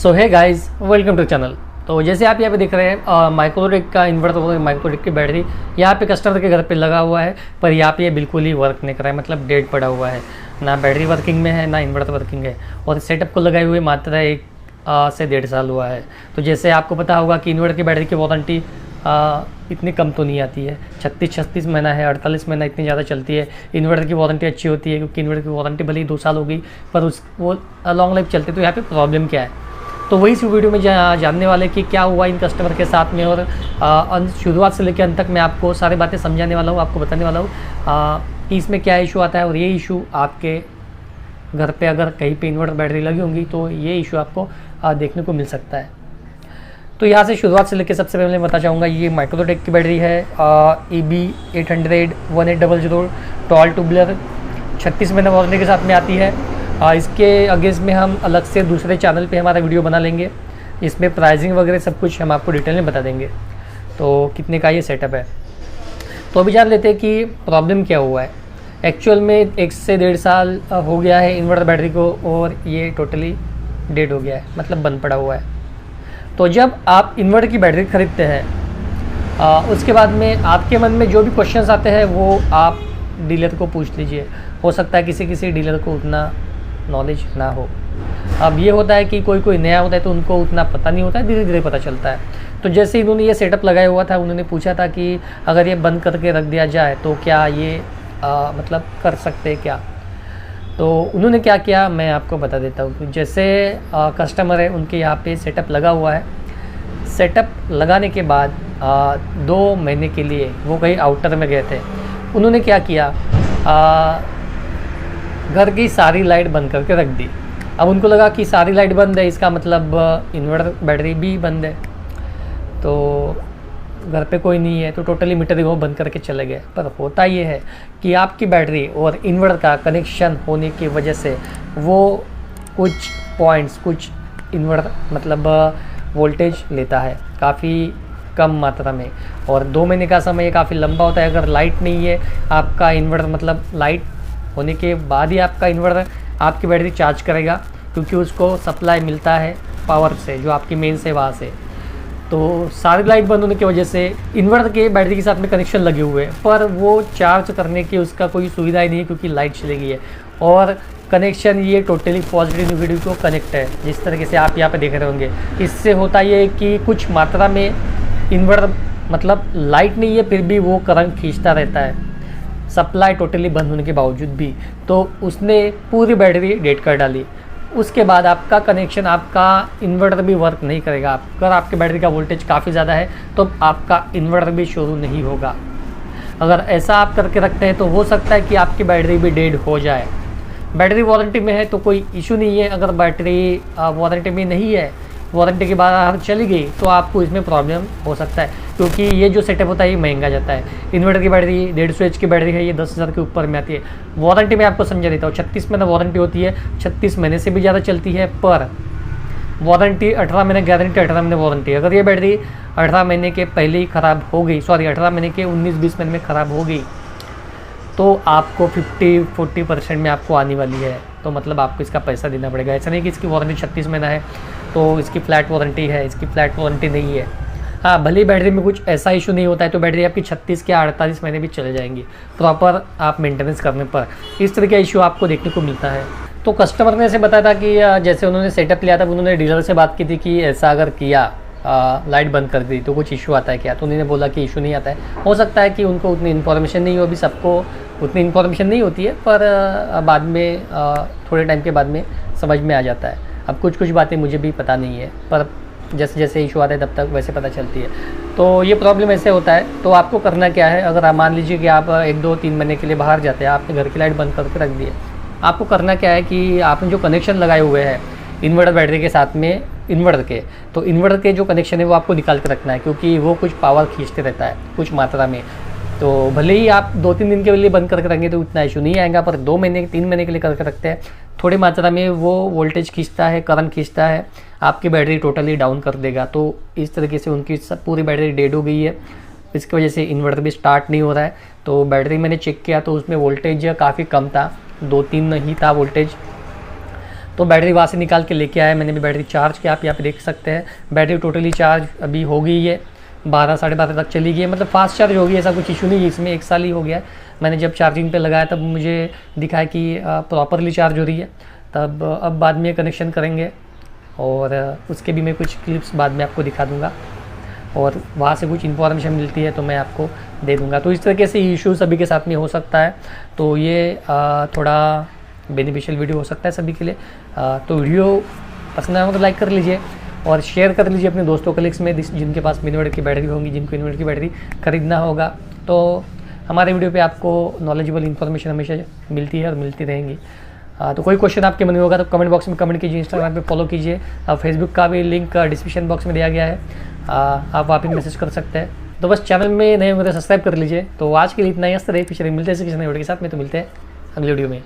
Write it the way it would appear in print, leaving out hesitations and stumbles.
सो है guys, welcome to channel. तो जैसे आप यहाँ पे देख रहे हैं माइक्रोटेक का इन्वर्टर, माइक्रोटेक की बैटरी यहाँ पे कस्टमर के घर पे लगा हुआ है, पर यहाँ पे ये बिल्कुल ही वर्क नहीं कर रहा है, मतलब डेड पड़ा हुआ है। ना बैटरी वर्किंग में है, ना इन्वर्टर वर्किंग है, और सेटअप को लगाए हुए मात्र 1 से 1.5 साल हुआ है। तो जैसे आपको पता होगा कि इन्वर्टर की बैटरी की वारंटी इतनी कम तो नहीं आती है, 36 महीना है, 48 महीना इतनी ज़्यादा चलती है। इन्वर्टर की वारंटी अच्छी होती है, क्योंकि इन्वर्टर की वारंटी भले ही 2 साल हो गई, पर वो लॉन्ग लाइफ चलती है। तो यहाँ पे प्रॉब्लम क्या है, तो वही इस वीडियो में जानने वाले कि क्या हुआ इन कस्टमर के साथ में, और शुरुआत से लेकर अंत तक मैं आपको सारी बातें समझाने वाला हूँ, आपको बताने वाला हूँ कि इसमें क्या इशू आता है। और ये इशू आपके घर पे अगर कहीं पे इन्वर्टर बैटरी लगी होंगी तो ये इशू आपको देखने को मिल सकता है। तो यहाँ से शुरुआत से लेकर सबसे पहले मैं बता चाहूँगा, ये माइक्रोटेक की बैटरी है, EB800 1800 टॉल ट्यूबलर, 36 महीने वारंटी के साथ में आती है। इसके अगेंस्ट में हम अलग से दूसरे चैनल पे हमारा वीडियो बना लेंगे, इसमें प्राइसिंग वगैरह सब कुछ हम आपको डिटेल में बता देंगे। तो कितने का ये सेटअप है, तो अभी जान लेते हैं कि प्रॉब्लम क्या हुआ है। एक्चुअल में 1 से 1.5 साल हो गया है इन्वर्टर बैटरी को, और ये टोटली डेड हो गया है, मतलब बंद पड़ा हुआ है। तो जब आप इन्वर्टर की बैटरी खरीदते हैं उसके बाद में आपके मन में जो भी क्वेश्चंस आते हैं वो आप डीलर को पूछ लीजिए। हो सकता है किसी डीलर को उतना नॉलेज ना हो। अब ये होता है कि कोई नया होता है तो उनको उतना पता नहीं होता है, धीरे धीरे पता चलता है। तो जैसे इन्होंने ये सेटअप लगाया हुआ था, उन्होंने पूछा था कि अगर ये बंद करके रख दिया जाए तो क्या ये मतलब कर सकते हैं क्या। तो उन्होंने क्या किया मैं आपको बता देता हूँ। जैसे कस्टमर है, उनके यहाँ पे सेटअप लगा हुआ है। सेटअप लगाने के बाद 2 महीने के लिए वो कहीं आउटर में गए थे। उन्होंने क्या किया, घर की सारी लाइट बंद करके रख दी। अब उनको लगा कि सारी लाइट बंद है, इसका मतलब इन्वर्टर बैटरी भी बंद है, तो घर पे कोई नहीं है, तो टोटली मीटर वो बंद करके चले गए। पर होता ये है कि आपकी बैटरी और इन्वर्टर का कनेक्शन होने की वजह से वो कुछ पॉइंट्स, कुछ इन्वर्टर मतलब वोल्टेज लेता है काफ़ी कम मात्रा में, और 2 महीने का समय काफ़ी लंबा होता है। अगर लाइट नहीं है आपका इन्वर्टर, मतलब लाइट होने के बाद ही आपका इन्वर्टर आपकी बैटरी चार्ज करेगा, क्योंकि उसको सप्लाई मिलता है पावर से, जो आपकी मेन से वहाँ से। तो सारी लाइट बंद होने की वजह से इन्वर्टर के बैटरी के साथ में कनेक्शन लगे हुए हैं, पर वो चार्ज करने की उसका कोई सुविधा ही नहीं है, क्योंकि लाइट चली गई है। और कनेक्शन ये टोटली पॉजिटिव नेगेटिव को कनेक्ट है, जिस तरीके से आप यहाँ पे देख रहे होंगे। इससे होता ये है कि कुछ मात्रा में इन्वर्टर मतलब लाइट नहीं है, फिर भी वो करंट खींचता रहता है, सप्लाई टोटली बंद होने के बावजूद भी। तो उसने पूरी बैटरी डेड कर डाली। उसके बाद आपका कनेक्शन, आपका इन्वर्टर भी वर्क नहीं करेगा। अगर आपके बैटरी का वोल्टेज काफ़ी ज़्यादा है तो आपका इन्वर्टर भी शुरू नहीं होगा। अगर ऐसा आप करके रखते हैं तो हो सकता है कि आपकी बैटरी भी डेड हो जाए। बैटरी वारंटी में है तो कोई इशू नहीं है। अगर बैटरी वारंटी में नहीं है, वारंटी के बाद चली गई, तो आपको इसमें प्रॉब्लम हो सकता है, क्योंकि ये जो सेटअप होता है ये महंगा जाता है। इन्वर्टर की बैटरी 150 एच की बैटरी है, ये 10,000 के ऊपर में आती है। वारंटी में आपको समझा देता हूँ, 36 महीने वारंटी होती है, 36 महीने से भी ज़्यादा चलती है, पर वारंटी 18 महीने गारंटी, 18 महीने वारंटी। अगर ये बैटरी 18 महीने के पहले ही ख़राब हो गई, 18 महीने के 19-20 महीने में ख़राब हो गई, तो आपको 50-40% में आपको आने वाली है। तो मतलब आपको इसका पैसा देना पड़ेगा। ऐसा नहीं कि इसकी वारंटी 36 महीना है तो इसकी फ्लैट वारंटी है, इसकी फ्लैट वारंटी नहीं है। हाँ, भले बैटरी में कुछ ऐसा इशू नहीं होता है तो बैटरी आपकी 36 के 48 महीने भी चले जाएंगी, प्रॉपर आप मेंटेनेंस करने पर। इस तरह का इशू आपको देखने को मिलता है। तो कस्टमर ने ऐसे बताया था कि जैसे उन्होंने सेटअप लिया था, उन्होंने डीलर से बात की थी कि ऐसा अगर किया, लाइट बंद कर दी तो कुछ इशू आता है क्या। तो उन्होंने बोला कि इशू नहीं आता है। हो सकता है कि उनको उतनी इन्फॉर्मेशन नहीं हो, अभी सबको उतनी इन्फॉर्मेशन नहीं होती है, पर बाद में थोड़े टाइम के बाद में समझ में आ जाता है। अब कुछ बातें मुझे भी पता नहीं है, पर जैसे जैसे इशू आता है तब तक वैसे पता चलती है। तो ये प्रॉब्लम ऐसे होता है। तो आपको करना क्या है, अगर आप मान लीजिए कि आप 1-2-3 महीने के लिए बाहर जाते हैं, आपने घर की लाइट बंद करके रख दी है, आपको करना क्या है कि आपने जो कनेक्शन लगाए हुए हैं इन्वर्टर बैटरी के साथ में, इन्वर्टर के, तो इन्वर्टर के जो कनेक्शन है वो आपको निकाल के रखना है, क्योंकि वो कुछ पावर खींचते रहता है कुछ मात्रा में। तो भले ही आप 2-3 दिन के लिए बंद करके रखेंगे तो इतना इशू नहीं आएगा, पर 2 महीने 3 महीने के लिए करके रखते हैं, थोड़ी मात्रा में वो वोल्टेज खींचता है, करंट खींचता है, आपकी बैटरी टोटली डाउन कर देगा। तो इस तरीके से उनकी सब पूरी बैटरी डेड हो गई है। इसकी वजह से इन्वर्टर भी स्टार्ट नहीं हो रहा है। तो बैटरी मैंने चेक किया तो उसमें वोल्टेज काफ़ी कम था, 2-3 ही था वोल्टेज। तो बैटरी वहाँ से निकाल के लेके आया, मैंने भी बैटरी चार्ज किया, आप यहाँ पे देख सकते हैं बैटरी टोटली चार्ज अभी हो गई है, 12 साढ़े 12 तक चली गई है, मतलब फास्ट चार्ज हो गई, ऐसा कुछ इशू नहीं है इसमें। 1 साल ही हो गया है, मैंने जब चार्जिंग पे लगाया तब मुझे दिखा कि प्रॉपरली चार्ज हो रही है। तब अब बाद में कनेक्शन करेंगे और उसके भी मैं कुछ क्लिप्स बाद में आपको दिखा दूँगा, और वहाँ से कुछ इन्फॉर्मेशन मिलती है तो मैं आपको दे दूँगा। तो इस तरीके से इशू सभी के साथ में हो सकता है, तो ये थोड़ा बेनिफिशियल वीडियो हो सकता है सभी के लिए। तो वीडियो पसंद आया तो लाइक कर लीजिए और शेयर कर लीजिए अपने दोस्तों कलीग्स में जिनके पास इन्वर्टर की बैटरी होंगी, जिनको इन्वर्टर की बैटरी खरीदना होगा। तो हमारे वीडियो पे आपको नॉलेजेबल इन्फॉर्मेशन हमेशा मिलती है और मिलती रहेंगी। तो कोई क्वेश्चन आपके मन में होगा तो कमेंट बॉक्स में कमेंट कीजिए, इंस्टाग्राम पे फॉलो कीजिए, फेसबुक का भी लिंक डिस्क्रिप्शन बॉक्स में दिया गया है, आप वहाँ पे मैसेज कर सकते हैं। तो बस चैनल में नए होंगे तो सब्सक्राइब कर लीजिए। तो आज के लिए इतना ही, हंसते रहिए, फिर मिलते हैं किसी नए वीडियो के साथ में। तो मिलते हैं अगले वीडियो में।